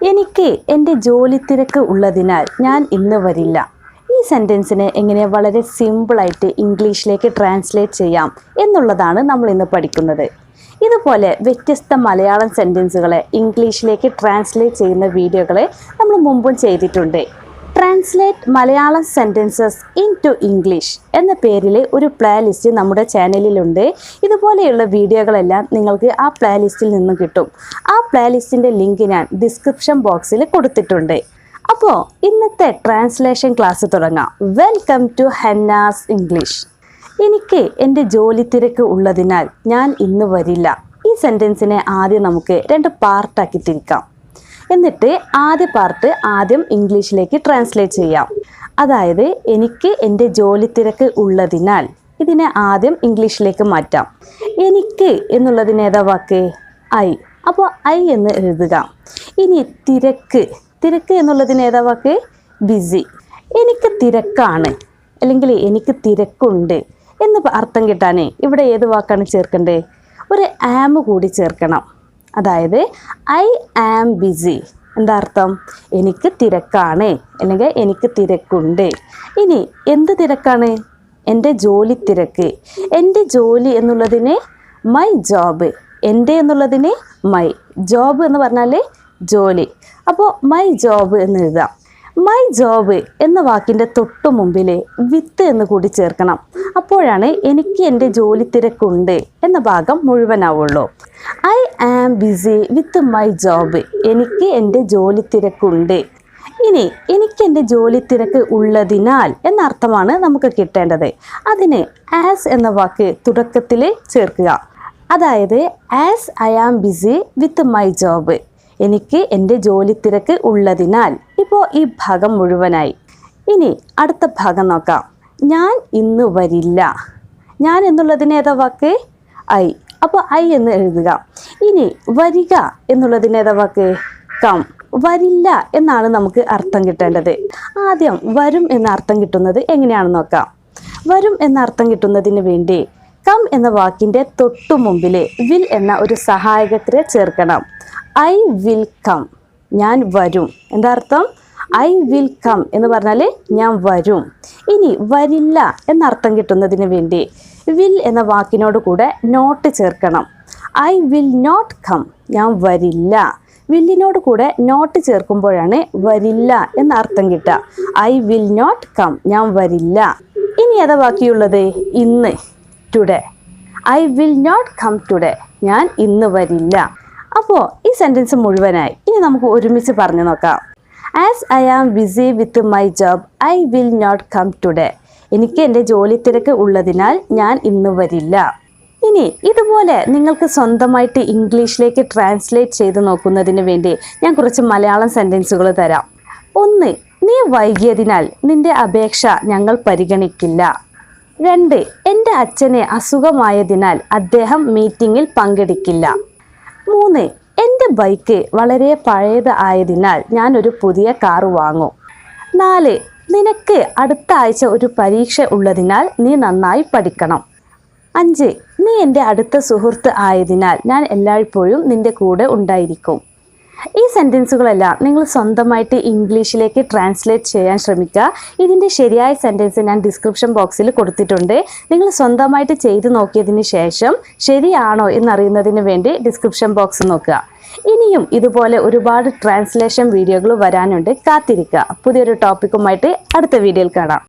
എനിക്ക് എൻ്റെ ജോലി തിരക്ക് ഉള്ളതിനാൽ ഞാൻ ഇന്ന് വരില്ല. ഈ സെൻറ്റൻസിനെ എങ്ങനെ വളരെ സിമ്പിളായിട്ട് ഇംഗ്ലീഷിലേക്ക് ട്രാൻസ്ലേറ്റ് ചെയ്യാം എന്നുള്ളതാണ് നമ്മൾ ഇന്ന് പഠിക്കുന്നത്. ഇതുപോലെ വ്യത്യസ്ത മലയാളം സെൻറ്റൻസുകളെ ഇംഗ്ലീഷിലേക്ക് ട്രാൻസ്ലേറ്റ് ചെയ്യുന്ന വീഡിയോകളെ നമ്മൾ മുമ്പും ചെയ്തിട്ടുണ്ട്. Translate Malayalam sentences into English എന്ന പേരിൽ ഒരു പ്ലേലിസ്റ്റ് നമ്മുടെ ചാനലിലുണ്ട്. ഇതുപോലെയുള്ള വീഡിയോകളെല്ലാം നിങ്ങൾക്ക് ആ പ്ലേലിസ്റ്റിൽ നിന്നും കിട്ടും. ആ പ്ലേലിസ്റ്റിൻ്റെ ലിങ്ക് ഞാൻ ഡിസ്ക്രിപ്ഷൻ ബോക്സിൽ കൊടുത്തിട്ടുണ്ട്. അപ്പോൾ ഇന്നത്തെ ട്രാൻസ്ലേഷൻ ക്ലാസ് തുടങ്ങാം. Welcome to Henna's English. എനിക്ക് എൻ്റെ ജോലി തിരക്ക് ഉള്ളതിനാൽ ഞാൻ ഇന്ന് വരില്ല. ഈ സെൻറ്റൻസിനെ ആദ്യം നമുക്ക് രണ്ട് പാർട്ടാക്കി തിരിക്കാം. എന്നിട്ട് ആദ്യ പാർട്ട് ആദ്യം ഇംഗ്ലീഷിലേക്ക് ട്രാൻസ്ലേറ്റ് ചെയ്യാം. അതായത് എനിക്ക് എൻ്റെ ജോലി തിരക്ക് ഉള്ളതിനാൽ ഇതിനെ ആദ്യം ഇംഗ്ലീഷിലേക്ക് മാറ്റാം. എനിക്ക് എന്നുള്ളതിന് ഏതാ വാക്ക്? ഐ. അപ്പോൾ ഐ എന്ന് എഴുതുക. ഇനി തിരക്ക് എന്നുള്ളതിന് ഏതാ വാക്ക്? ബിസി. എനിക്ക് തിരക്കാണ് അല്ലെങ്കിൽ എനിക്ക് തിരക്കുണ്ട് എന്ന് അർത്ഥം കിട്ടാനേ ഇവിടെ ഏത് വാക്കാണ് ചേർക്കേണ്ടത്? ഒരു ആം കൂടി ചേർക്കണം. അതായത് ഐ ആം ബിസി. എന്താ അർത്ഥം? എനിക്ക് തിരക്കാണ് അല്ലെങ്കിൽ എനിക്ക് തിരക്കുണ്ട്. ഇനി എന്ത് തിരക്കാണ്? എൻ്റെ ജോലി തിരക്ക്. എൻ്റെ ജോലി എന്നുള്ളതിന് മൈ ജോബ്. എൻ്റെ എന്നുള്ളതിന് മൈ. ജോബ് എന്ന് പറഞ്ഞാൽ ജോലി. അപ്പോൾ മൈ ജോബ് എന്ന് എഴുതാം. മൈ ജോബ് എന്ന വാക്കിൻ്റെ തൊട്ടു മുമ്പിൽ വിത്ത് എന്ന് കൂടി ചേർക്കണം. അപ്പോഴാണ് എനിക്ക് എൻ്റെ ജോലി തിരക്കുണ്ട് എന്ന ഭാഗം മുഴുവനാവുള്ളൂ. I am busy with my job. എനിക്ക് എൻ്റെ ജോലി തിരക്കുണ്ട്. ഇനി എനിക്ക് എൻ്റെ ജോലി തിരക്ക് ഉള്ളതിനാൽ എന്ന അർത്ഥമാണ് നമുക്ക് കിട്ടേണ്ടത്. അതിന് ആസ് എന്ന വാക്ക് തുടക്കത്തിൽ ചേർക്കുക. അതായത് as I am busy with my job. എനിക്ക് എൻ്റെ ജോലി തിരക്ക് ഉള്ളതിനാൽ. ഇപ്പോൾ ഈ ഭാഗം മുഴുവനായി. ഇനി അടുത്ത ഭാഗം നോക്കാം. ഞാൻ ഇന്ന് വരില്ല. ഞാൻ എന്നുള്ളതിന് ഏതാ വാക്ക്? ഐ. അപ്പോൾ ഐ എന്ന് എഴുതുക. ഇനി വരിക എന്നുള്ളതിന് ഏതാ വാക്ക്? കം. വരില്ല എന്നാണ് നമുക്ക് അർത്ഥം കിട്ടേണ്ടത്. ആദ്യം വരും എന്ന അർത്ഥം കിട്ടുന്നത് എങ്ങനെയാണെന്ന് നോക്കാം. വരും എന്ന അർത്ഥം കിട്ടുന്നതിന് വേണ്ടി കം എന്ന വാക്കിൻ്റെ തൊട്ടു മുമ്പിൽ വിൽ എന്ന ഒരു സഹായകത്തിനെ ചേർക്കണം. I will come. ഞാൻ വരും. എന്താ അർത്ഥം? ഐ വിൽ കം എന്ന് പറഞ്ഞാൽ ഞാൻ വരും. ഇനി വരില്ല എന്നർത്ഥം കിട്ടുന്നതിന് വേണ്ടി വിൽ എന്ന വാക്കിനോട് കൂടെ നോട്ട് ചേർക്കണം. I will not come. ഞാൻ വരില്ല. വില്ലിനോട് കൂടെ നോട്ട് ചേർക്കുമ്പോഴാണ് വരില്ല എന്ന അർത്ഥം കിട്ടുക. I will not come. ഞാൻ വരില്ല. ഇനി ഏതാ ബാക്കിയുള്ളത്? ഇന്ന്. Today. I will not come today. ഞാൻ ഇന്ന് വരില്ല. അപ്പോൾ ഈ സെൻറ്റൻസ് മുഴുവനായി. ഇനി നമുക്ക് ഒരുമിച്ച് പറഞ്ഞു നോക്കാം. As I am busy with my job I will not come today. എനിക്ക് എൻ്റെ ജോലി തിരക്ക് ഉള്ളതിനാൽ ഞാൻ ഇന്ന് വരില്ല. ഇനി ഇതുപോലെ നിങ്ങൾക്ക് സ്വന്തമായിട്ട് ഇംഗ്ലീഷിലേക്ക് ട്രാൻസ്ലേറ്റ് ചെയ്ത് നോക്കുന്നതിന് വേണ്ടി ഞാൻ കുറച്ച് മലയാളം സെൻറ്റൻസുകൾ തരാം. 1. നീ വൈകിയതിനാൽ നിന്റെ അപേക്ഷ ഞങ്ങൾ പരിഗണിക്കില്ല. 2. എൻ്റെ അച്ഛന് അസുഖമായതിനാൽ അദ്ദേഹം മീറ്റിങ്ങിൽ പങ്കെടുക്കില്ല. 3. എൻ്റെ ബൈക്ക് വളരെ പഴയത് ആയതിനാൽ ഞാനൊരു പുതിയ കാർ വാങ്ങും. 4. നിനക്ക് അടുത്ത ആഴ്ച ഒരു പരീക്ഷ ഉള്ളതിനാൽ നീ നന്നായി പഠിക്കണം. 5. നീ എൻ്റെ അടുത്ത സുഹൃത്ത് ആയതിനാൽ ഞാൻ എല്ലായ്പ്പോഴും നിൻ്റെ കൂടെ ഉണ്ടായിരിക്കും. ഈ സെൻറ്റൻസുകളെല്ലാം നിങ്ങൾ സ്വന്തമായിട്ട് ഇംഗ്ലീഷിലേക്ക് ട്രാൻസ്ലേറ്റ് ചെയ്യാൻ ശ്രമിക്കുക. ഇതിൻ്റെ ശരിയായ സെൻറ്റൻസ് ഞാൻ ഡിസ്ക്രിപ്ഷൻ ബോക്സിൽ കൊടുത്തിട്ടുണ്ട്. നിങ്ങൾ സ്വന്തമായിട്ട് ചെയ്ത് നോക്കിയതിന് ശേഷം ശരിയാണോ എന്നറിയുന്നതിന് വേണ്ടി ഡിസ്ക്രിപ്ഷൻ ബോക്സ് നോക്കുക. ഇനിയും ഇതുപോലെ ഒരുപാട് ട്രാൻസ്ലേഷൻ വീഡിയോകൾ വരാനുണ്ട്. കാത്തിരിക്കുക. പുതിയൊരു ടോപ്പിക്കുമായിട്ട് അടുത്ത വീഡിയോയിൽ കാണാം.